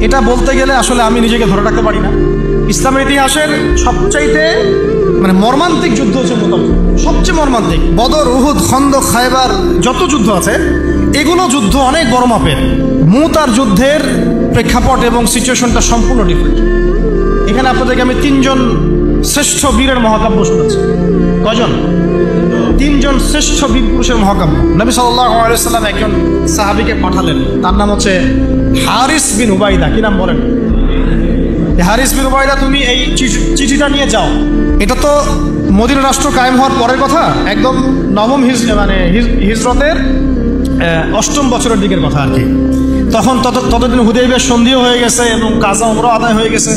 এটা বলতে গেলে আসলে আমি নিজেকে ধরে রাখতে পারি না। ইসলামের ইতিহাসের সবচাইতে মানে মর্মান্তিক যুদ্ধ হচ্ছে মুতার যুদ্ধ, সবচেয়ে মর্মান্তিক। বদর, উহুদ, খন্দক, খায়বার যত যুদ্ধ আছে এগুলো যুদ্ধ অনেক বড় মাপের। মুতার যুদ্ধের প্রেক্ষাপট এবং সিচুয়েশনটা সম্পূর্ণ ডিফারেন্ট। এখানে আপনাদেরকে আমি 3 জন শ্রেষ্ঠ বীরের মহাকাব্য শোনাচ্ছি। কয়জন? 3 জন শ্রেষ্ঠ বীর পুরুষের মহাকাব্য। নবী সাল্লাল্লাহু আলাইহি ওয়াসাল্লাম একজন সাহাবীকে পাঠালেন, তার নাম হচ্ছে হারিস বিন উবাইদা। কি নাম বলেন? হারিস বিন উবাইদা, তুমি এই চিঠিটা নিয়ে যাও। এটা তো মদিনা রাষ্ট্র কায়েম হওয়ার পরের কথা, একদম নবম হিজরতের 8ম বছরের দিকের কথা আর কি। তখন ততদিন হুদাইবিয়ার সন্ধিও হয়ে গেছে এবং কাজা উমরা আদায় হয়ে গেছে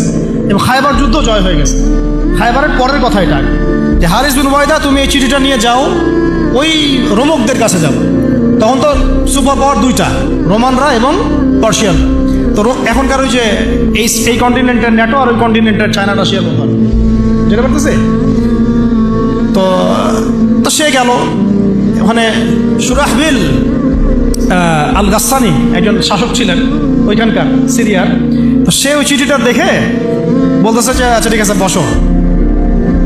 এবং খায়বার যুদ্ধ জয় হয়ে গেছে। খায়বারের পরের কথা এটা, যে হারিস বিন উবাইদা তুমি এই চিঠিটা নিয়ে যাও, ওই রোমকদের কাছে যাও। তখন তো সুপার পাওয়ার 2টা, রোমানরা এবং পার্সিয়ান। তো এখনকার ওই যে এই কন্টিনেন্টের ন্যাটো আর ওই কন্টিনেন্টের চায়না রাশিয়ার ব্যাপার যেটা করতেছে। তো সে গেল ওখানে। সুরাহবিল আল গাসসানি একজন শাসক ছিলেন ওইখানকার সিরিয়ার। তো সে ওই চিঠিটা দেখে বলতেছে যে আচ্ছা ঠিক আছে বসো,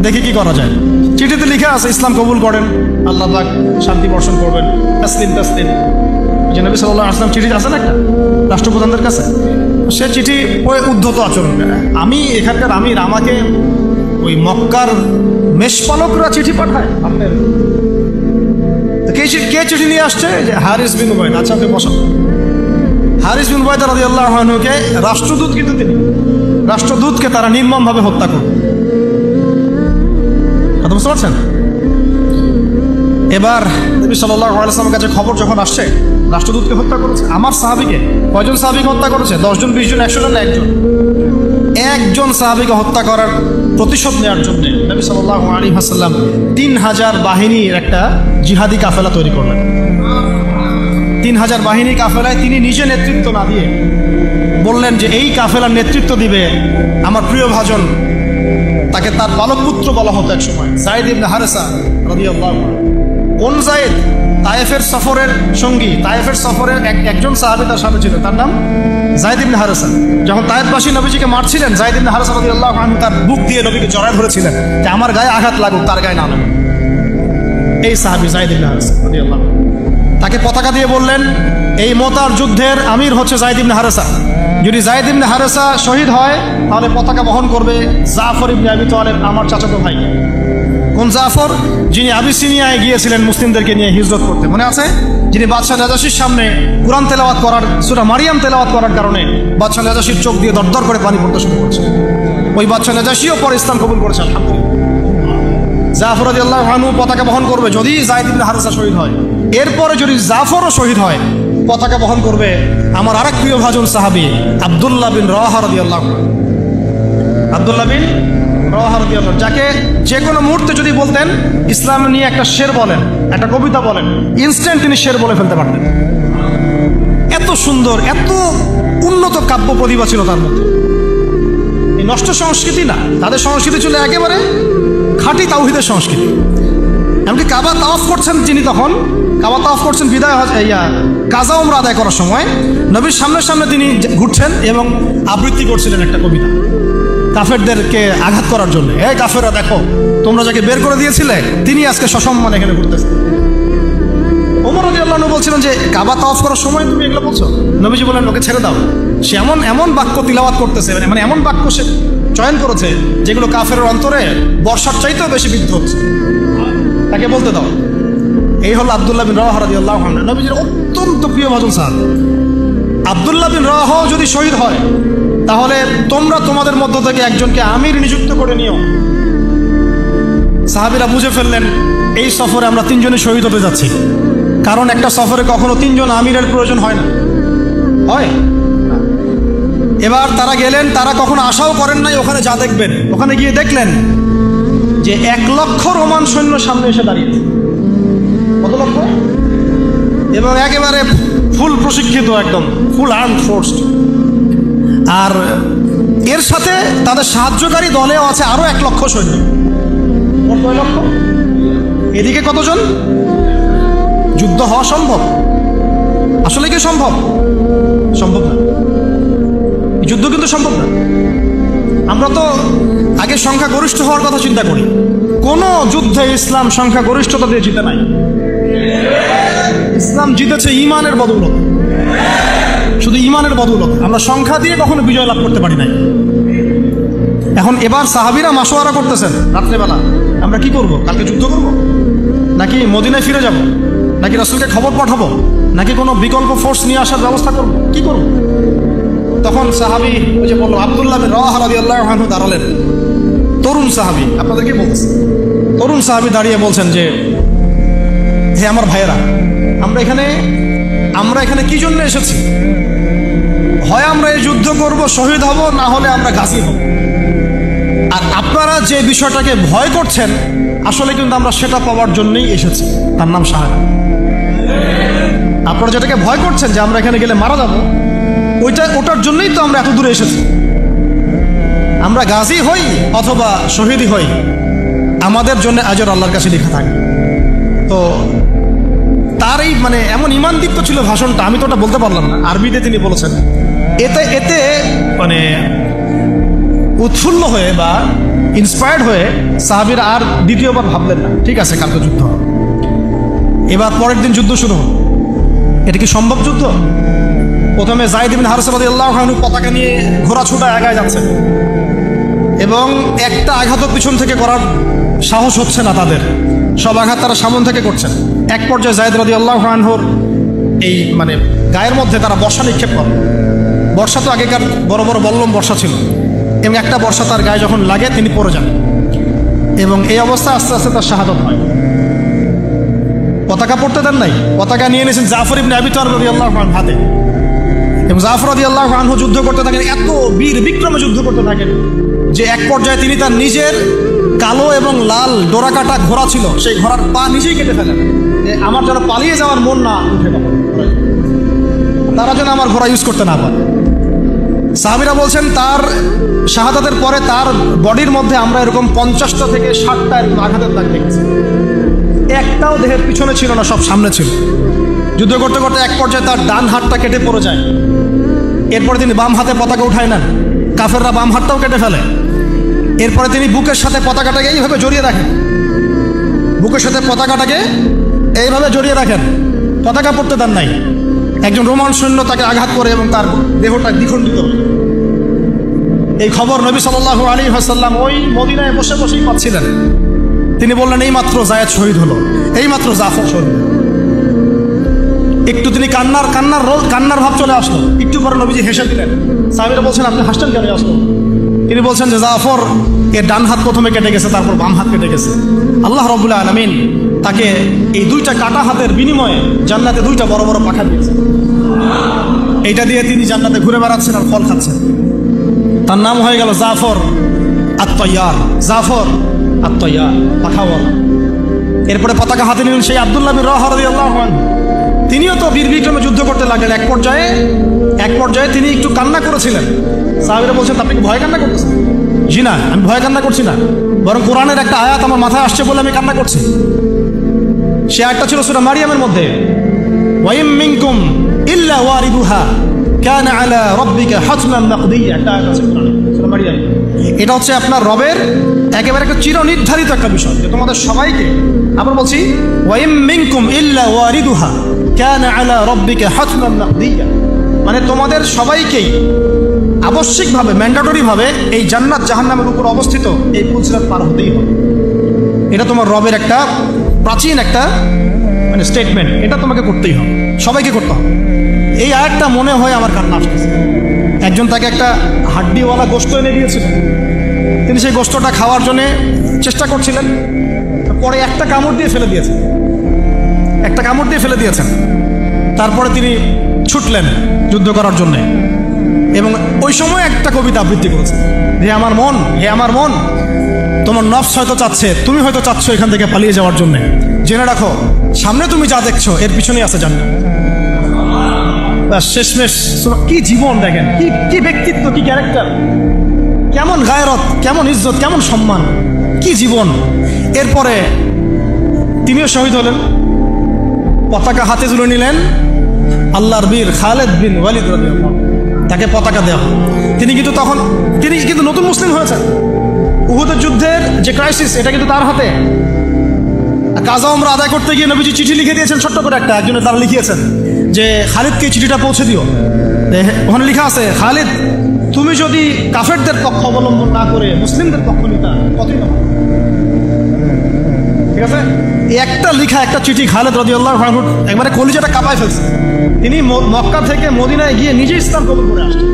দেখি কি করা যায়। চিঠিতে লিখে আছে ইসলাম কবুল করেন, আল্লাহ পাক শান্তি বর্ষণ করবেন, তাসলিম তাসলিম। যে নবী সাল্লাল্লাহু আলাইহি ওয়াসাল্লাম চিঠি আছে না একটা রাষ্ট্রপ্রধানদের কাছে, সে চিঠি ওই উদ্ধত আচরণ। আমি এখানকার আমির, আমাকে ওই মক্কার মেষপালকরা চিঠি পাঠায় আপনার? কে চিঠি নিয়ে আসছে? যে হারিস বিন উবাইদা। আচ্ছা আপনি বসো। হারিস বিন উবাইদা রাদিয়াল্লাহু আনহুকে রাষ্ট্রদূত, কিন্তু তিনি রাষ্ট্রদূতকে তারা নির্মমভাবে হত্যা করবে। কথা বুঝতে পারছেন? এবার নবী সাল্লাল্লাহু আলাইহি ওয়াসাল্লামের কাছে খবর যখন আসছে রাষ্ট্রদূতকে হত্যা করেছে, আমার সাহাবীকে, কয়জন সাহাবীকে হত্যা করেছে? 10 জন, 20 জন, 100 জন, একজন সাহাবীকে হত্যা করার প্রতিশোধ নেওয়ার জন্য নবী সাল্লাল্লাহু আলাইহি ওয়াসাল্লাম 3000 বাহিনীর একটা জিহাদি কাফেলা তৈরি করলেন। 3000 বাহিনী কাফেলায় তিনি নিজে নেতৃত্ব না দিয়ে বললেন যে এই কাফেলার নেতৃত্ব দিবে আমার প্রিয় ভাজন, তাকে তার বালক পুত্র বলা হতো এক সময়, যায়েদ ইবনে হারেসা রাদিয়াল্লাহু আনহু। কোন যায়েদ? তায়েফের সফরের সঙ্গী, তায়েফের সফরের একজন সাহাবী তার সাথে ছিল, তার নাম যায়েদ ইবনে হারেসা। যখন তায়েফবাসী নবীজিকে মারছিলেন, যায়েদ ইবনে হারেসা রাদিয়াল্লাহু আনহু তার বুক দিয়ে নবীকে জড়ায় ধরেছিলেন যে আমার গায়ে আঘাত লাগুক, তার গায়ে না লাগুক। এই সাহাবী যায়েদ ইবনে হারেসা রাদিয়াল্লাহু আনহু তাকে পতাকা দিয়ে বললেন এই মুতার যুদ্ধের আমির হচ্ছে যায়েদ ইবনে হারেসা। যদি যায়েদ ইবনে হারেসা শহীদ হয় তাহলে পতাকা বহন করবে জাফর ইবনে আবি তালেব, আমার চাচাতো ভাই। কোন জাফর? যিনি আবিসিনিয়ায় গিয়েছিলেন মুসলিমদেরকে নিয়ে হিজরত করতে, মনে আছে? যিনি বাদশাহ নাজাশির সামনে কুরআন তেলাওয়াত করার, সূরা মারিয়াম তেলাওয়াত করার কারণে বাদশাহ নাজাশির চোখ দিয়ে দরদর করে পানি পড়তে শুরু করেছে। ওই বাদশাহ নাজাশিও পরে ইসলাম কবুল করেছে, আলহামদুলিল্লাহ। জাফর রাদিয়াল্লাহু আনহু পতাকা বহন করবে যদি যায়েদ ইবনে হারেসা শহীদ হয়। এরপরে যদি জাফরও শহীদ হয়, পতাকা বহন করবে আমার আরেক প্রিয় ভাজন সাহাবী আব্দুল্লাহ বিন রাওয়াহা রাদিয়াল্লাহু আনহু। আব্দুল্লাহ বিন রাওয়াহা রাদিয়াল্লাহু, যাকে যে কোনো মুহূর্তে যদি বলতেন ইসলাম নিয়ে একটা শের বলেন, একটা কবিতা বলেন, ইনস্ট্যান্ট তিনি শের বলে ফেলতে পারতেন। এত সুন্দর, এত উন্নত কাব্য প্রতিভা ছিল তার মধ্যে। এই নষ্ট সংস্কৃতি না, তাদের সংস্কৃতি ছিল একেবারে খাঁটি তাওহীদের সংস্কৃতি। এমনকি কাবা তাওয়াফ করছেন তিনি, তখন কাবা তাওয়াফ করছেন বিদায় কাজা উমরা আদায় করার সময় নবীর সামনে সামনে তিনি ঘুরছেন এবং আবৃত্তি করছিলেন একটা কবিতা কাফেরদেরকে আঘাত করার জন্য। এই কাফেররা দেখো, তোমরা যাকে বের করে দিয়েছিলে তিনি আজকে সসম্মানে এখানে ঘুরতেছে। ওমর রাদিয়াল্লাহু আনহু বলছিলেন যে কাবা তাওয়াফ করার সময় তুমি এগুলো বলছো? নবীজি বললেন ওকে ছেড়ে দাও, সে এমন বাক্য তিলাওয়াত করতেছে, মানে এমন বাক্য সে চয়ন করেছে যেগুলো কাফেরের অন্তরে বর্ষার চাইতেও বেশি বিদ্ধ হচ্ছে, তাকে বলতে দাও। এই হলো আব্দুল্লাহ বিন রাওয়াহা রাদিয়াল্লাহু আনহু, নবীজির অত্যন্ত প্রিয় ভাজন সাহাবী। আব্দুল্লাহ বিন রাওয়াহা যদি শহীদ হয় তাহলে তোমরা তোমাদের মধ্য থেকে একজনকে আমির নিযুক্ত করে নিও। সাহাবীরা বুঝে ফেললেন এই সফরে আমরা 3 জনই শহীদ হতে যাচ্ছি, কারণ একটা সফরে কখনো 3 জন আমিরের প্রয়োজন হয় না, হয়। এবার তারা গেলেন, তারা কখনো আশাও করেন নাই ওখানে যা দেখবেন। ওখানে গিয়ে দেখলেন যে 1 লক্ষ রোমান সৈন্য সামনে এসে দাঁড়িয়েছে। কত লক্ষ? এবং একেবারে ফুল প্রশিক্ষিত, একদম ফুল আর্মড ফোর্স। আর এর সাথে তাদের সাহায্যকারী দলেও আছে আরো 1 লক্ষ সৈন্য। কয় লক্ষ? এদিকে কতজন? যুদ্ধ হওয়া সম্ভব? আসলে কি সম্ভব? সম্ভব না। যুদ্ধ তো সম্ভব না। আমরা তো আগে সংখ্যা গরিষ্ঠ হওয়ার কথা চিন্তা করি। কোন যুদ্ধে ইসলাম সংখ্যা গরিষ্ঠতা দিয়ে জিতে নাই। ইসলাম জিতেছে ইমানের বদৌলত, শুধু ইমানের বদৌলত। আমরা সংখ্যা দিয়ে কখনো বিজয় লাভ করতে পারি নাই। এখন এবার সাহাবীরা মাশওয়ারা করতেছেন রাত্রেবেলা, আমরা কি করব? কালকে যুদ্ধ করব, নাকি মদিনায় ফিরে যাব, নাকি রাসূলকে খবর পাঠাবো, নাকি কোনো বিকল্প ফোর্স নিয়ে আসার ব্যবস্থা করব, কি করব? তখন সাহাবী ওই যে বললো আব্দুল্লাহ বিন রাওয়াহা রাদিয়াল্লাহু আনহু দাঁড়ালেন। তরুণ সাহাবী, আপনাদের কি বলতেছে? তরুণ সাহাবী দাঁড়িয়ে বলছেন যে, হে আমার ভাইয়েরা, আমরা এখানে কি জন্য এসেছি? হয় আমরা এই যুদ্ধ করব, শহীদ হব, না হলে আমরা গাজী হব। আর আপনারা যে বিষয়টাকে ভয় করছেন, আসলে কিন্তু আমরা সেটা পাওয়ার জন্যই এসেছি, তার নাম শাহাদাত। আপনারা যেটাকে ভয় করছেন যে আমরা এখানে গেলে মারা যাব, ওটার জন্যই তো আমরা এত দূরে এসেছি। আমরা গাজী হই অথবা শহীদই হই, আমাদের জন্য আজর আল্লাহর কাছে লেখা থাকে। তো তার এই মানে এমন ঈমানদীপ্ত ছিল ভাষণটা, আমি তো ওটা বলতে পারলাম না, আরবিতে তিনি বলেছেন। এতে মানে উৎফুল্ল হয়ে বা ইন্সপায়ার্ড হয়ে সাহাবীরা আর দ্বিতীয়বার ভাবলেন না, ঠিক আছে কালকে যুদ্ধ হবে। এবার পরের দিন যুদ্ধ শুরু হল। এটা কি সম্ভব যুদ্ধ? প্রথমে যায়েদ ইবনে হারসা রাদিয়াল্লাহু আনহু পতাকা নিয়ে ঘোড়া ছুটা আগায় যাচ্ছেন, এবং একটা আঘাতও পিছন থেকে করার সাহস হচ্ছে না তাদের, সব আঘাত তারা সামন থেকে করছেন। এক পর্যায়ে যায়েদ রাদিয়াল্লাহু আনহুর এই মানে গায়ের মধ্যে তারা বর্ষা নিক্ষেপ করে। বর্ষা তো আগেকার বড় বড় বল্লম বর্ষা ছিল, এবং একটা বর্ষা তার গায়ে যখন লাগে তিনি পড়ে যান, এবং এই অবস্থায় আস্তে আস্তে তার শাহাদাত হয়। পতাকা পড়তে দেন নাই, পতাকা নিয়ে নিয়েছেন জাফর ইবনে আবি তালিব রাদিয়াল্লাহু আনহু হাতে, এবং জাফর রাদিয়াল্লাহু আনহু যুদ্ধ করতে থাকেন, এত বীর বিক্রমে যুদ্ধ করতে থাকেন যে এক পর্যায়ে তিনি তার নিজের কালো এবং লাল ডোরাকাটা ঘোড়া ছিল, সেই ঘোড়ার পা নিজেই কেটে ফেলেন। আমার যেন পালিয়ে যাওয়ার মন না উঠে, তারা যেন আমার ঘোড়া ইউজ করতে না পারে। সাহাবীরা বলছেন তার শাহাদাতের পরে তার বডির মধ্যে আমরা এরকম 50টা থেকে 60টা এরকম আঘাতের দাগ দেখেছি। একটাও দেহের পিছনে ছিল না, সব সামনে ছিল। যুদ্ধ করতে করতে এক পর্যায়ে তার ডান হাতটা কেটে পড়ে যায়। এরপরে তিনি বাম হাতে পতাকা উঠায় নেন, কাফেররা বাম হাতটাও কেটে ফেলে। এরপরে তিনি বুকের সাথে পতাকাটাকে এইভাবে জড়িয়ে রাখেন, বুকের সাথে পতাকাটাকে এইভাবে জড়িয়ে রাখেন, পতাকা পড়তে দেন নাই। একজন রোমান সৈন্য তাকে আঘাত করে এবং তার দেহটা দ্বিখণ্ডিত। এই খবর নবী সাল্লাল্লাহু আলাইহি ওয়াসাল্লাম ওই মদিনায় বসে বসেই পাচ্ছিলেন। তিনি বললেন, এই মাত্র যায়েদ শহীদ হলো, এই মাত্র জাফর শহীদ। একটু তিনি কান্নার ভাব চলে আসলো। একটু পরে নবীজি হেসে দিলেন। সাহাবীরা বলছেন, আপনি হাসতেন কেন আসলো? তিনি বলছেন যে জাফর এর ডান হাত প্রথমে কেটে গেছে, তারপর বাম হাত কেটে গেছে। আল্লাহ রাব্বুল আলামিন তাকে এই দুইটা কাটা হাতের বিনিময়ে জান্নাতে দুইটা বড় বড় পাখা দিয়েছে। এইটা দিয়ে তিনি জান্নাতে ঘুরে বেড়াচ্ছেন আর ফল খাচ্ছেন। তার নাম হয়ে গেল জাফর আত-তাইয়ার, জাফর আত-তাইয়ার, পাখাওয়ালা। এরপরে পতাকা হাতে নিলেন সেই আব্দুল্লাহ বিন রাওয়াহা রাদিয়াল্লাহু আনহু। তিনিও তো বীর বিক্রমে যুদ্ধ করতে লাগলেন। এক পর্যায়ে তিনি একটু কান্না করেছিলেন। সাহাবীরা বলছেন, আপনি কি ভয় কান্না করতেছেন? জি না, আমি ভয় কান্না করছি না, বরং কোরআনের একটা আয়াত আমার মাথায় আসছে বলে আমি কান্না করছি। সে আয়াতটা ছিল সূরা মারিয়ামের মধ্যে, ওয়া ইম মিনকুম ইল্লা ওয়ারিদুহা কানা আলা রাব্বিকা হাতমান মাকদিয়া। একটা আয়াত আছে কোরআনে, সূরা মারিয়াম। এটা হচ্ছে আপনার রবের একেবারে একটা চিরনির্ধারিত একটা বিষয়, যে তোমাদের সবাইকে, আবার বলছি, ওয়া ইম মিনকুম ইল্লা ওয়ারিদুহা কানা আলা রাব্বিকা হাতমান মাকদিয়া, মানে তোমাদের সবাইকেই আবশ্যিকভাবে, ম্যান্ডেটরিভাবে এই জান্নাত জাহান্নামের উপর অবস্থিত এই পুলসিরাত পার হতেই হবে। এটা তোমার রবের একটা প্রাচীন একটা মানে স্টেটমেন্ট, এটা তোমাকে করতেই হবে, সবাইকে করতে হবে। এই আয়াতটা মনে হয় আমার কান্না আসতেছে। একজন তাকে একটা হাড্ডিওয়ালা গোশত এনে দিয়েছিল, তিনি সেই গোশতটা খাওয়ার জন্যে চেষ্টা করছিলেন, পরে একটা কামড় দিয়ে ফেলে দিয়েছেন। তারপরে তিনি ছুটলেন যুদ্ধ করার জন্যে, এবং ওই সময় একটা কবিতা আবৃত্তি করেছে, হে আমার মন, তোমার নফস হয়তো চাচ্ছে, তুমি হয়তো চাচ্ছ এখান থেকে পালিয়ে যাওয়ার জন্য, জেনে রাখো সামনে তুমি যা দেখছো এর পিছনেই আছে জান্নাত। শেষমেশ কি জীবন দেখেন, কি ব্যক্তিত্ব, কি ক্যারেক্টার, কেমন গায়রত, কেমন ইজ্জত, কেমন সম্মান, কি জীবন। এরপরে তিনিও শহীদ হলেন, পতাকা হাতে তুলে নিলেন আল্লাহর বীর খালেদ বিন ওয়ালিদ রাদিয়াল্লাহু আনহু, তাকে পতাকা দেওয়া। তিনি কিন্তু নতুন মুসলিম হয়েছেন। উহুদের যুদ্ধের যে ক্রাইসিস, এটা কিন্তু তার হাতে। কাজা উমরা আদায় করতে গিয়ে নবীজি চিঠি লিখে দিয়েছেন, ছোট্ট করে একজনের দ্বারা লিখিয়েছেন যে খালিদকে চিঠিটা পৌঁছে দিও। ওখানে লেখা আছে, খালিদ তুমি যদি কাফেরদের পক্ষ অবলম্বন না করে মুসলিমদের পক্ষ নিতা কতই না। ঠিক আছে, একটা লেখা একটা চিঠি খালিদ রাদিয়াল্লাহু আনহু একবারে কলিজাটা কাঁপায় ফেলছে। তিনি মক্কা থেকে মদিনায় গিয়ে নিজে ইসলাম কবুল করে আসছেন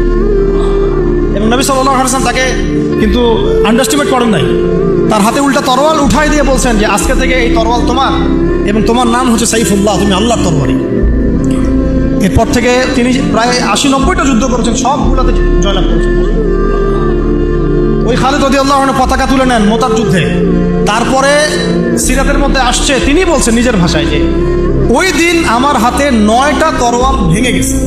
এবং নবী সাল্লাল্লাহু আলাইহি ওয়াসাল্লাম তাকে কিন্তু আন্ডারস্টিমেট করেন নাই। তার হাতে উল্টা তরোয়াল উঠাই দিয়ে বলছেন যে আজকে থেকে এই তরোয়াল তোমার এবং তোমার নাম হচ্ছে সাইফুল্লাহ, তুমি আল্লাহর তরবারি। এরপর থেকে তিনি প্রায় 80-90টা যুদ্ধ করেছেন, সবগুলোতে জয়লাভ করেছেন। ওই খালিদ রাদিয়াল্লাহু আনহু পতাকা তুলে নেন মোতার যুদ্ধে। তারপরে সিরাতের মধ্যে আসছে, তিনি বলছেন নিজের ভাষায় যে ওই দিন আমার হাতে 9টা তরোয়াল ভেঙে গেছে।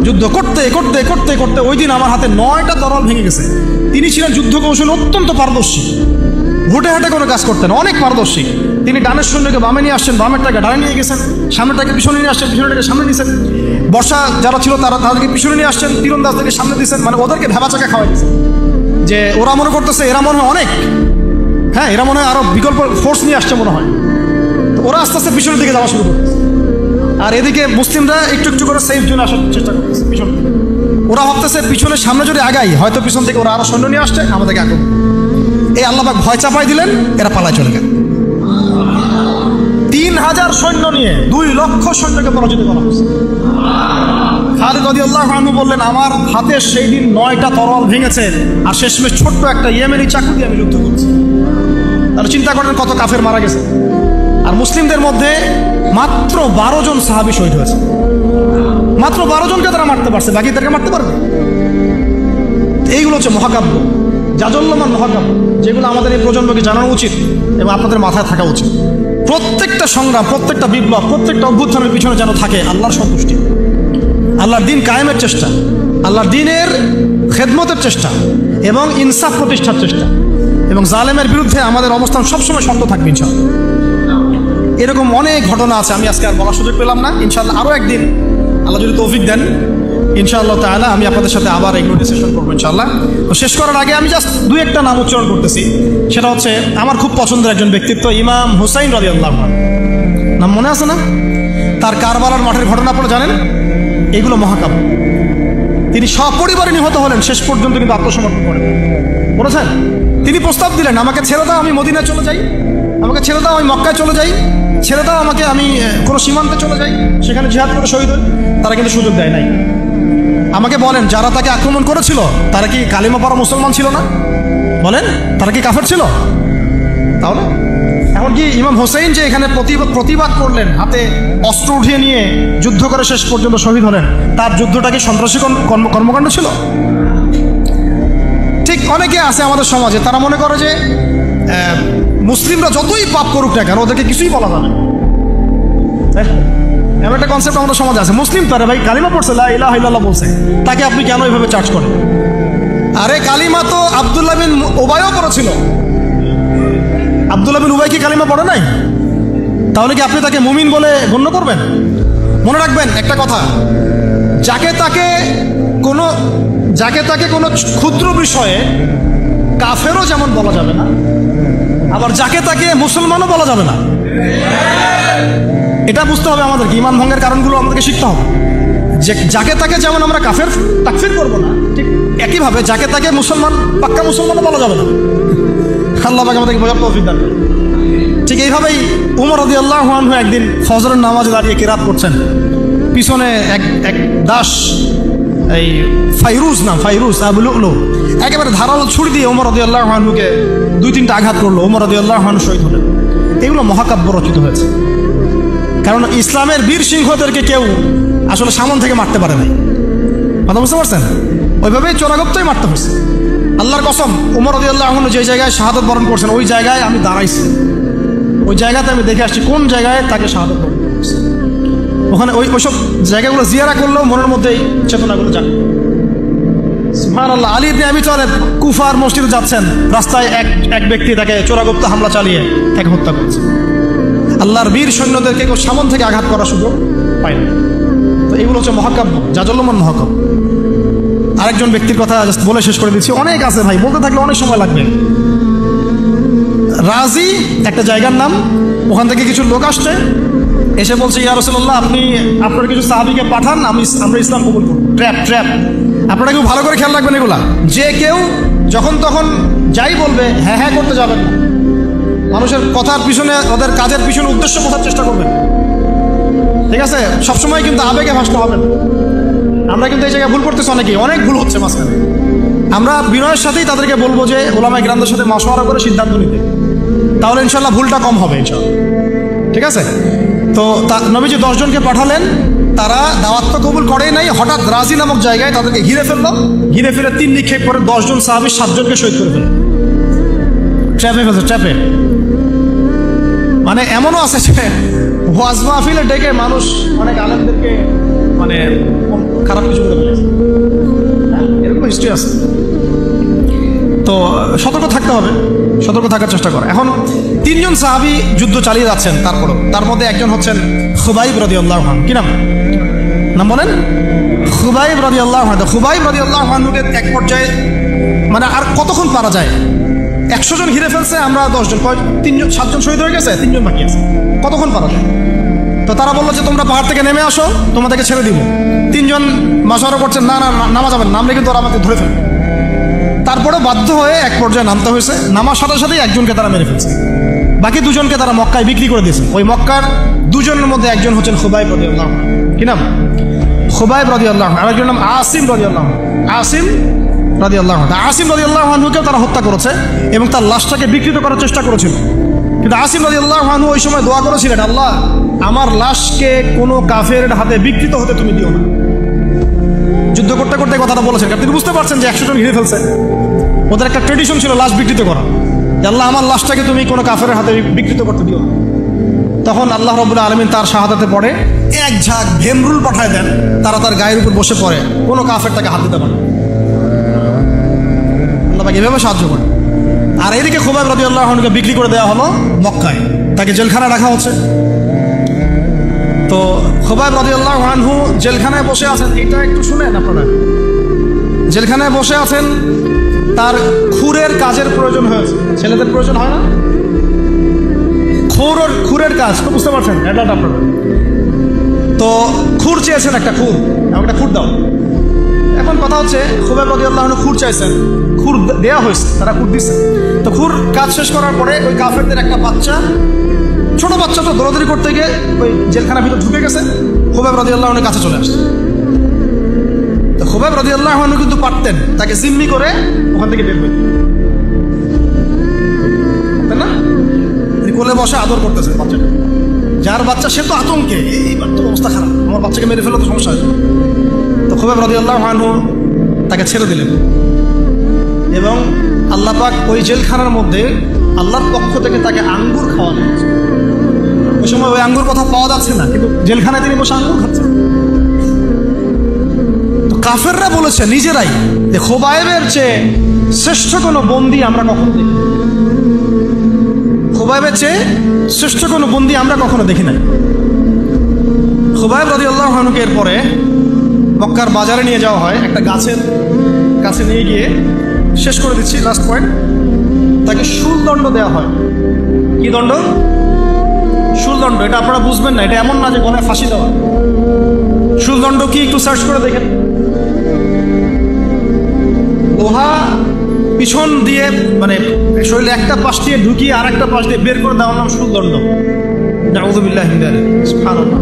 যুদ্ধ করতে করতে করতে করতে ওই দিন আমার হাতে 9টা তরোয়াল ভেঙে গেছে। তিনি ছিলেন যুদ্ধ কৌশল অত্যন্ত পারদর্শী, হুটে হাটে কোনো কাজ করতেন, অনেক পারদর্শী। তিনি ডানের সৈন্যকে বামে নিয়ে আসছেন, বামেরটাকে ডানে নিয়ে গেছেন, সামনেটাকে পিছনে নিয়ে আসছেন, পিছনেটাকে সামনে নিয়েছেন। বর্ষা যারা ছিল তাদেরকে পিছনে নিয়ে আসছেন, তীরন্দাজদেরকে সামনে দিয়েছেন। মানে ওদেরকে ভেবা চাকা খাওয়াই দিয়েছেন যে ওরা মনে করতেছে এরা মনে হয় অনেক, হ্যাঁ এরা মনে হয় আরো বিকল্প ফোর্স নিয়ে আসছে মনে হয়। ওরা আস্তে আস্তে পিছনের দিকে যাওয়া শুরু করতেছে, আর এদিকে মুসলিমরা একটু একটু করে সেফ জোনে আসার চেষ্টা করতেছে পিছন থেকে। ওরা ভাবতেছে পিছনের সামনে যদি আগাই হয়তো পিছন থেকে ওরা আরো সৈন্য নিয়ে আসছে, আমাদেরকে আগুন। এই আল্লাহ পাক ভয় চাপাই দিলেন, এরা পালায় চলে গেল। 3000 সৈন্য নিয়ে 2 লক্ষ সৈন্যকে পরাজিত করা হয়েছে। খালিদ রাদিয়াল্লাহু আনহু বললেন আমার হাতে সেই দিন 9টা তরোয়াল ভেঙেছে, আর শেষমেশ ছোট্ট একটা ইয়েমেনি চাকু দিয়ে আমি যুদ্ধ করছি। তারা চিন্তা করেন কত কাফের মারা গেছে। আর মুসলিমদের মধ্যে মাত্র 12 জন সাহাবী শহীদ হয়েছে। মাত্র 12 জনকে তারা মারতে পারছে, বাকিদেরকে মারতে পারবে? এইগুলো হচ্ছে মহাকাব্য, জাজল্যমান মহাকাব্য, যেগুলো আমাদের এই প্রজন্মকে জানানো উচিত এবং আপনাদের মাথায় থাকা উচিত। প্রত্যেকটা সংগ্রাম, প্রত্যেকটা বিপ্লব, প্রত্যেকটা অভ্যুত্থানের পিছনে যেন থাকে আল্লাহর সন্তুষ্টি, আল্লাহর দিন কায়েমের চেষ্টা, আল্লাহর দিনের খেদমতের চেষ্টা এবং ইনসাফ প্রতিষ্ঠার চেষ্টা, এবং জালেমের বিরুদ্ধে আমাদের অবস্থান সবসময় শক্ত থাকবে ইনশাআল্লাহ। এরকম অনেক ঘটনা আছে, আমি আজকে আর বলার সুযোগ পেলাম না। ইনশাআল্লাহ আরও একদিন আল্লাহ যদি তৌফিক দেন ইনশাআল্লাহ তাআলা আমি আপনাদের সাথে আবার এগুলো ডিসকাশন করবো ইনশাআল্লাহ। তো শেষ করার আগে আমি জাস্ট 2-1টা নাম উচ্চারণ করতেছি। সেটা হচ্ছে আমার খুব পছন্দের একজন ব্যক্তিত্ব, ইমাম হুসাইন রাদিয়াল্লাহু আনহু। নাম মনে আছে না? তার কারবালার মাঠের ঘটনা আপনারা জানেন। এগুলো মহাকাব্য। তিনি সপরিবারে নিহত হলেন, শেষ পর্যন্ত কিন্তু আত্মসমর্পণ করেন। বলেছেন, তিনি প্রস্তাব দিলেন আমাকে ছেড়ে দাও, আমি মদিনায় চলে যাই, আমাকে ছেড়ে দাও, আমি মক্কায় চলে যাই, ছেড়ে দাও আমাকে, আমি কোনো সীমান্তে চলে যাই, সেখানে জিহাদ করে শহীদ হই। তারা কিন্তু সুযোগ দেয় নাই। আমাকে বলেন, যারা তাকে আক্রমণ করেছিল তারা কি কালিমা পড়া মুসলমান ছিল না? বলেন, তারা কি কাফের ছিল? তাহলে এখন কি ইমাম হোসেন যে এখানে প্রতিবাদ করলেন, হাতে অস্ত্র উঠিয়ে নিয়ে যুদ্ধ করে শেষ পর্যন্ত শহীদ হলেন, তার যুদ্ধটা কি সন্ত্রাসী কর্মকাণ্ড ছিল? ঠিক অনেকে আছে আমাদের সমাজে, তারা মনে করে যে মুসলিমরা যতই পাপ করুক না কেন ওদেরকে কিছুই বলা যাবে। এমন একটা কনসেপ্ট আমাদের সমাজে আছে, মুসলিম তো আরে ভাই কালিমা পড়ছে, লা ইলাহা ইল্লাল্লাহ বলছে, তাকে আপনি কেন এইভাবে চার্জ করেন? আরে কালিমা তো আব্দুল্লাহ বিন উবাইও পড়েছিল। আব্দুল্লাহ বিন উবাই কি কালিমা পড়ে নাই? তাহলে কি আপনি তাকে মুমিন বলে গণ্য করবেন? মনে রাখবেন একটা কথা, যাকে তাকে কোনো ক্ষুদ্র বিষয়ে কাফেরও যেমন বলা যাবে না, আবার যাকে তাকে মুসলমানও বলা যাবে না। এটা বুঝতে হবে আমাদেরকে, ঈমান ভঙ্গের কারণগুলো আমাদেরকে শিখতে হবে। যে যাকে তাকে যেমন আমরা কাফের তাকফির করবো না, ঠিক একইভাবে যাকে তাকে মুসলমান, পাক্কা মুসলমানও বলা যাবে না। আল্লাহ পাক আমাদেরকে বোঝার তৌফিক দান করেন। ঠিক এইভাবেই উমর রাদিয়াল্লাহু আনহু একদিন ফজরের নামাজে দাঁড়িয়ে কিরাত করছেন, পিছনে এক দাস, এই ফাইরুজ আবু লুলু একেবারে ধারালো ছুরি দিয়ে উমর রাদিয়াল্লাহু আনহুকে 2-3টা আঘাত করলো। উমর রাদিয়াল্লাহু আনহু শহীদ হলেন। এগুলো মহাকাব্য রচিত হয়েছে, কারণ ইসলামের বীর সিংহদেরকে কেউ আসলে সামন থেকে মারতে পারে নাই। কথা বুঝতে পারছেন? ওইভাবেই চোরাগপ্তই মারতে হয়েছে। আল্লাহর কসম, উমর রাদিয়াল্লাহু আনহু যে জায়গায় শাহাদত বরণ করছেন ওই জায়গায় আমি দাঁড়াইছি, ওই জায়গাতে আমি দেখে আসছি কোন জায়গায় তাকে শাহাদত বরণ করছে। ওখানে ওইসব জায়গাগুলো জিয়ারা করলেও মনের মধ্যে এই চেতনাগুলো জাগে। সুবহানাল্লাহ। আলী ইবনে আবি তালেব কুফার মসজিদে যাচ্ছেন, রাস্তায় এক ব্যক্তি তাকে চোরাগপ্ত হামলা চালিয়ে তাকে হত্যা করেছে। আল্লাহর বীর সৈন্যদেরকে কেউ সামন থেকে আঘাত করার সুযোগ পায় না। তো এগুলো হচ্ছে মহাকাব্য, জাজল্যমান মহাকাব্য। আরেকজন ব্যক্তির কথা জাস্ট বলে শেষ করে দিচ্ছি, অনেক আছে ভাই, বলতে থাকলে অনেক সময় লাগবে। রাজি একটা জায়গার নাম, ওখান থেকে কিছু লোক আসছে, এসে বলছে ইয়া রাসূলুল্লাহ আপনি আপনার কিছু সাহাবীকে পাঠান, আমরা ইসলাম কবুল করব। ট্র্যাপ। আপনারা কেউ ভালো করে খেয়াল রাখবেন এগুলা, যে কেউ যখন তখন যাই বলবে হ্যাঁ হ্যাঁ করতে যাবেন না। মানুষের কথার পিছনে, ওদের কাজের পিছনে উদ্দেশ্য বোঝার চেষ্টা করবেন, ঠিক আছে? সবসময় কিন্তু আবেগে ভাসতে হবে না। আমরা কিন্তু এই জায়গায় ভুল করতেছি, অনেক ভুল হচ্ছে মাঝখানে। আমরা বিনয়ের সাথেই তাদেরকে বলবো যে ওলামায়ে কিরামদের সাথে মাশওয়ারা করে সিদ্ধান্ত নিতে, তাহলে ইনশাল্লাহ ভুলটা কম হবে ইনশাল্লাহ, ঠিক আছে? তো নবীজি 10 জনকে পাঠালেন, তারা দাওয়াত তো কবুল করেই নাই, হঠাৎ রাজি নামক জায়গায় তাদেরকে ঘিরে ফেললো। ঘিরে ফেলে 3 নিক্ষেপ করে 10 জন সাহাবী 7 জনকে শহীদ করে ফেলল। ট্র্যাপে মানে এমনও আছে যে ওয়াজ মাহফিলে ডেকে মানুষ অনেক আলেমদেরকে মানে খারাপ কিছু করে ফেলেছে, এরকম হিস্ট্রি আছে। তো সতর্ক থাকতে হবে, সতর্ক থাকার চেষ্টা করে। এখন 3 জন সাহাবী যুদ্ধ চালিয়ে যাচ্ছেন, তার মধ্যে একজন হচ্ছেন খুবাইব রাদিয়াল্লাহু আনহু। কি নাম বলেন? খুবাইব রাদিয়াল্লাহু আনহু। খুবাইব রাদিয়াল্লাহু আনহুকে এক পর্যায়ে মানে আর কতক্ষণ পারা যায়, 100 জন ঘিরে ফেলছে, আমরা 10 জন, 7 জন শহীদ হয়ে গেছে, 3 জন বাকি আছে, কতক্ষণ পারা যায়? তো তারা বললো যে তোমরা পাহাড় থেকে নেমে আসো, তোমাদেরকে ছেড়ে দিব। 3 জন মাশওয়ারা করছেন, না নামা যাবেন, নামলে কিন্তু ওরা আমাকে ধরে ফেলবে। তারপরে বাধ্য হয়ে এক পর্যায়ে নামতে হয়েছে। নামার সাথে সাথেই একজনকে তারা মেরে ফেলছে, বাকি 2 জনকে তারা মক্কায় বিক্রি করে দিয়েছে। ওই মক্কার 2 জনের মধ্যে একজন হচ্ছেন খুবাইব রাদিয়াল্লাহু আনহু। কি নাম? খুবাইব রাদিয়াল্লাহু আনহু। আরেকজনের নাম আসিম রাদিয়াল্লাহু আনহু। আসিম রাদিয়াল্লাহু আনহুকেও তারা হত্যা করেছে এবং তার লাশটাকে বিকৃত করার চেষ্টা করেছিল। কিন্তু আসিম রাদিয়াল্লাহু আনহু ওই সময় দোয়া করেছিলেন, আল্লাহ আমার লাশকে কোনো কাফেরের হাতে বিকৃত হতে তুমি দিও না। যুদ্ধ করতে করতে কথাটা বলেছেন, আপনি বুঝতে পারছেন যে 100 জন ঘিরে ফেলছে, ওদের একটা ট্রেডিশন ছিল লাশ বিকৃত করা, আল্লাহ আমার লাশটাকে তুমি কোনো কাফেরের হাতে বিকৃত করতে দিও না। তখন আল্লাহ রাব্বুল আলামিন তার শাহাদাতে পড়ে এক ঝাঁক ভেমরুল পাঠায় দেন, তারা তার গায়ের উপর বসে পড়ে, কোনো কাফের তাকে হাত দিতে পারে না। আল্লাহ তাকে এভাবে সাহায্য করে। আর এদিকে খুবাইব রাদিয়াল্লাহু আনহুকে বিক্রি করে দেওয়া হলো মক্কায়, তাকে জেলখানায় রাখা হচ্ছে। তো খুবাইব রাদিয়াল্লাহু আনহু জেলখানায় বসে আছেন, এটা একটু শুনেন আপনারা। জেলখানায় বসে আছেন, তার খুরের কাজের প্রয়োজন হয়েছে। ছেলেদের প্রয়োজন হয় না? খুরের কাজ তো বুঝতে পারছেন, অ্যাডাল্ট আপনারা। তো খুর চেয়েছেন, একটা খুর দাও। এখন কথা হচ্ছে খুবাইব রাদিয়াল্লাহু আনহু খুর চাইছেন, খুর দেওয়া হয়েছে, তারা খুর দিচ্ছে। তো খুর কাজ শেষ করার পরে ওই কাফেরদের একটা বাচ্চা, ছোট বাচ্চা, তো দৌড়াদৌড়ি করতে গিয়ে ওই জেলখানার ভিতর ঢুকে গেছে, খুবাইব রাদিয়াল্লাহু আনহুর কাছে চলে আসছে। তো খুবাইব রাদিয়াল্লাহু আনহু কিন্তু পারতেন তাকে জিম্মি করে ওখান থেকে বের করতে, তাই না? কোলে বসে আদর করতেছে বাচ্চাটা, যার বাচ্চা সে তো আতঙ্কে, এইবার তো অবস্থা খারাপ, আমার বাচ্চাকে মেরে ফেলে তো সমস্যা আছে। তো খুবাইব রাদিয়াল্লাহু আনহু তাকে ছেড়ে দিলেন এবং আল্লাহ পাক ওই জেলখানার মধ্যে আল্লাহর পক্ষ থেকে তাকে আঙ্গুর খাওয়ালেন। ওই সময় ওই আঙ্গুর কথা পাওয়া যাচ্ছে না, কিন্তু জেলখানায় তিনি বসে আঙ্গুর খাচ্ছেন। তো কাফেররা বলেছে নিজেরাই যে খুবাইবের চেয়ে শ্রেষ্ঠ কোনো বন্দী আমরা কখনো দেখি, খুবাইবের চেয়ে শ্রেষ্ঠ কোনো বন্দী আমরা কখনো দেখি নাই। খুবাইব রাদিয়াল্লাহু আনহুকে এরপরে মক্কার বাজারে নিয়ে যাওয়া হয়, একটা গাছের কাছে নিয়ে গিয়ে, শেষ করে দিচ্ছি লাস্ট পয়েন্ট, তাকে শুলদণ্ড দেওয়া হয়। কি দণ্ড? শুলদণ্ড। এটা আপনারা বুঝবেন না, এটা এমন না যে গলায় ফাঁসি দেওয়া। শুলদণ্ড কি একটু সার্চ করে দেখেন। লোহা পিছন দিয়ে মানে শরীরে একটা পাশ দিয়ে ঢুকিয়ে আর একটা পাশ দিয়ে বের করে দেওয়ার নাম শুলদণ্ড। নাউযুবিল্লাহি মিন যালিক। সুবহানাল্লাহ।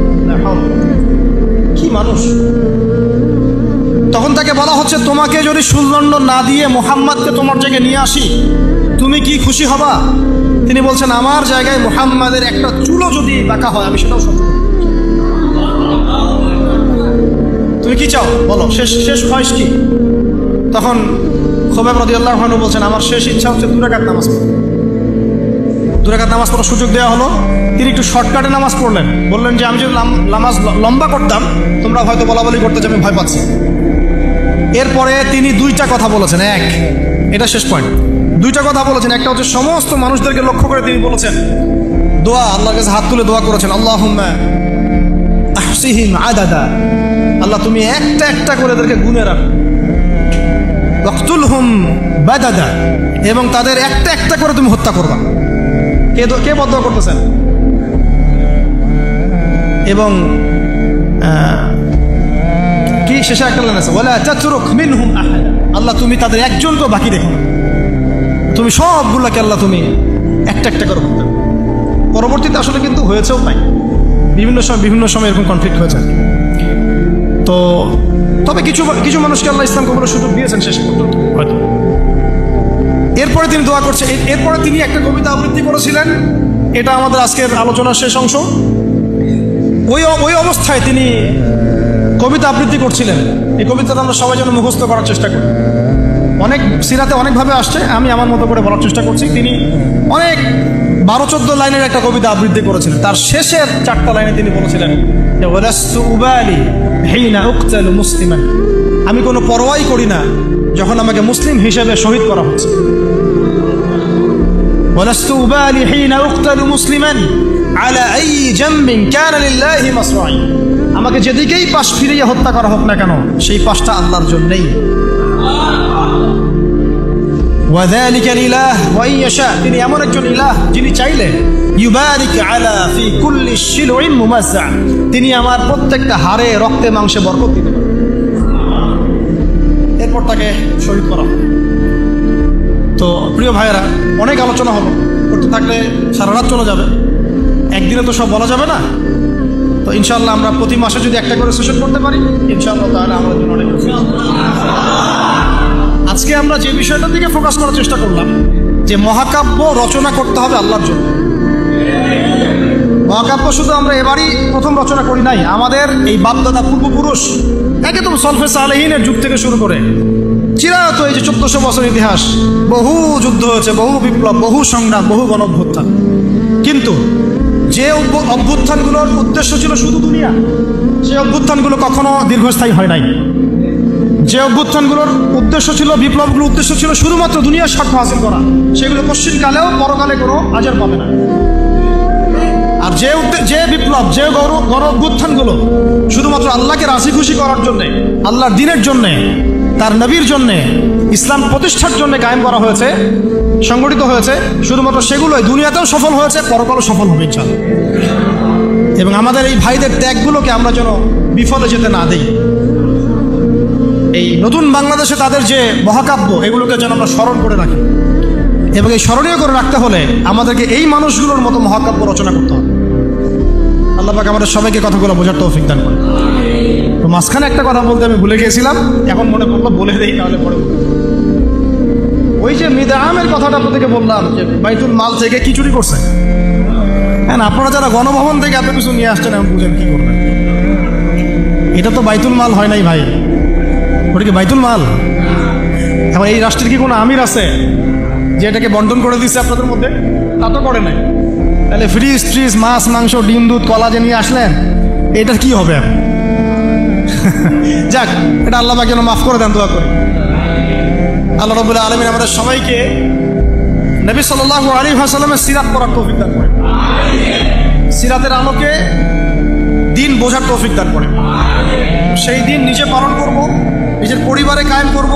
কি মানুষ! তখন তাকে বলা হচ্ছে, তোমাকে যদি শুলদণ্ড না দিয়ে মুহাম্মাদকে তোমার জায়গায় নিয়ে আসি, তুমি কি খুশি হবা? তিনি বলছেন, আমার জায়গায় মুহাম্মাদের একটা চুলও যদি বাঁকা হয় আমি সেটাও সহ্য করব। তুমি কি চাও বলো, শেষ ভয়েস কি? তখন খুবাইব রাদিয়াল্লাহু আনহু বলছেন, আমার শেষ ইচ্ছা হচ্ছে 2 রাকাত নামাজ পড়া। 2 রাকাত নামাজ পড়ার সুযোগ দেওয়া হলো। তিনি একটু শর্টকাটে নামাজ পড়লেন, বললেন যে আমি যদি নামাজ লম্বা করতাম তোমরা হয়তো বলাবলি করতে যে আমি ভয় পাচ্ছি। এরপরে তিনি 2টা কথা বলেছেন। এটা শেষ পয়েন্ট। 2টা কথা বলেছেন। একটা হচ্ছে সমস্ত মানুষদেরকে লক্ষ্য করে তিনি বলেছেন দোয়া, আল্লাহর কাছে হাত তুলে দোয়া করেছেন, আল্লাহুম্মা আহসিহিম আদাদা, আল্লাহ তুমি একটা একটা করে এদেরকে গুনে রাখো। মিনহুম বাদাদা, এবং তাদের একটা একটা করে তুমি হত্যা করবা। কে বদদোয়া করতেছেন? এবং কি শেষে একটা লাইন আছে, ওয়ালা তাতরুক মিনহুম আহাদা, আল্লাহ তুমি তাদের একজনকেও বাকি রেখো না, তুমি সবগুলোকে আল্লাহ তুমি একটা একটা করে হত্যা। পরবর্তীতে আসলে কিন্তু হয়েছেও তাই, বিভিন্ন সময় এরকম কনফ্লিক্ট হয়েছে। তো তবে কিছু মানুষকে আল্লাহ ইসলাম কবুলের সুযোগ দিয়েছেন শেষ পর্যন্ত হয়তো। এরপরে তিনি দোয়া করছে, এরপরে তিনি একটা কবিতা আবৃত্তি করেছিলেন, এটা আমাদের আজকের আলোচনার শেষ অংশ। ওই অবস্থায় তিনি কবিতা আবৃত্তি করছিলেন। এই কবিতাটা আমরা সবাই যেন মুখস্থ করার চেষ্টা করি। অনেক সিরাতে অনেকভাবে আসছে, আমি আমার মতো করে বলার চেষ্টা করছি। তিনি অনেক 12-14 লাইনের একটা কবিতা আবৃত্তি করেছিলেন। তার শেষের 4টা লাইনে তিনি বলেছিলেন যে ওয়ালাস্তু উবালি হিনা উকতালু মুসলিমান, আমি কোনো পরোয়াই করি না যখন আমাকে মুসলিম হিসেবে শহীদ করা হচ্ছে। ওয়ালাস্তু উবালি হিনা উকতালু মুসলিমান আলা আই জামবিন কানা লিল্লাহি মাসরাই, আমাকে যেদিকেই পাশ ফিরিয়ে হত্যা করা হোক না কেন সেই পাশটা আল্লাহর জন্যই। ওয়াযালিকাল ইলাহ ওয়া ইয়াশা, তিনি এমন একজন ইলাহ যিনি চাইলে ইউবারিক আলা ফি কুল্লি শিলউইন মুমাজ্জা, তিনি আমার প্রত্যেকটা হাড়ে রক্তে মাংসে বরকত দিতে পারেন। এরপর তাকে শহীদ করা। তো প্রিয় ভাইয়েরা, অনেক আলোচনা হলো, করতে থাকলে সারা রাত চলে যাবে, একদিনে তো সব বলা যাবে না। তো ইনশাআল্লাহ আমরা প্রতি মাসে যদি একটা করে সেশন করতে পারি ইনশাআল্লাহ তাহলে আমাদের জন্য অনেক। আজকে আমরা যে বিষয়টার দিকে ফোকাস করার চেষ্টা করলাম যে মহাকাব্য রচনা করতে হবে আল্লাহর জন্য। মহাকাব্য শুধু আমরা এবারই প্রথম রচনা করি নাই, আমাদের এই বাপদাদা পূর্বপুরুষ একদম সলফে সালেহিনের যুগ থেকে শুরু করে চিরায়ত এই যে 1400 বছর ইতিহাস, বহু যুদ্ধ হয়েছে, বহু বিপ্লব, বহু সংগ্রাম, বহু গণ অভ্যুত্থান। কিন্তু যে অভ্যুত্থানগুলোর উদ্দেশ্য ছিল শুধু দুনিয়া, সেই অভ্যুত্থানগুলো কখনো দীর্ঘস্থায়ী হয় নাই। যে অভ্যুত্থানগুলোর উদ্দেশ্য ছিল, বিপ্লবগুলোর উদ্দেশ্য ছিল শুধুমাত্র দুনিয়ার স্বার্থ হাসিল করা, সেগুলো পশ্চিমকালেও পরকালে কোনো আজর পাবে না। আর যে বিপ্লব, যে গণ অভ্যুত্থানগুলো শুধুমাত্র আল্লাহকে রাজি খুশি করার জন্যে, আল্লাহর দ্বীনের জন্যে, তার নবীর জন্যে, ইসলাম প্রতিষ্ঠার জন্য কায়েম করা হয়েছে, সংগঠিত হয়েছে, শুধুমাত্র সেগুলোই দুনিয়াতেও সফল হয়েছে, পরকালও সফল হবে ইনশাআল্লাহ। এবং আমাদের এই ভাইদের ত্যাগগুলোকে আমরা যেন বিফলে যেতে না দিই। এই নতুন বাংলাদেশে তাদের যে মহাকাব্য, এগুলোকে যেন আমরা স্মরণ করে রাখি। এবং এই স্মরণীয় করে রাখতে হলে আমাদেরকে এই মানুষগুলোর মতো মহাকাব্য রচনা করতে হবে। আল্লাহ পাক আমাদের সবাইকে কথাগুলো বোঝার তৌফিক দান করে। তো মাঝখানে একটা কথা বলতে আমি ভুলে গিয়েছিলাম, এখন মনে পড়লো বলে দেই, তাহলে পরে। ওই যে মিদআমের কথাটা আপনাদেরকে বললাম যে বাইতুল মাল থেকে কি চুরি করছে। হ্যাঁ, আপনারা যারা গণভবন থেকে এত কিছু নিয়ে আসছেন এখন বুঝেন কি করবেন। এটা তো বাইতুল মাল হয় নাই ভাই, ওটা কি বাইতুল মাল? এখন এই রাষ্ট্রের কি কোনো আমির আছে যে এটাকে বন্টন করে দিচ্ছে আপনাদের মধ্যে? তা তো করে নাই। তাহলে ফ্রিজ ট্রিজ, মাছ মাংস, ডিম দুধ, কলা যে নিয়ে আসলেন, এটার কি হবে? যাক, এটা আল্লাহ পাক যেন মাফ করে দেন, দোয়া করি। আল্লাহ রাব্বুল আলামিন আমাদের সবাইকে নবী সাল্লাল্লাহু আলাইহি ওয়াসাল্লামের সিরাত পড়ার তৌফিক দান করেন, সিরাতের আলোকে দিন বোঝার তৌফিক দান করেন। সেই দিন নিজে পালন করব, নিজের পরিবারে কায়েম করব,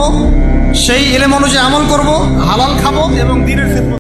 সেই ইলম অনুযায়ী আমল করব, হালাল খাবো এবং দ্বীনের খিদমত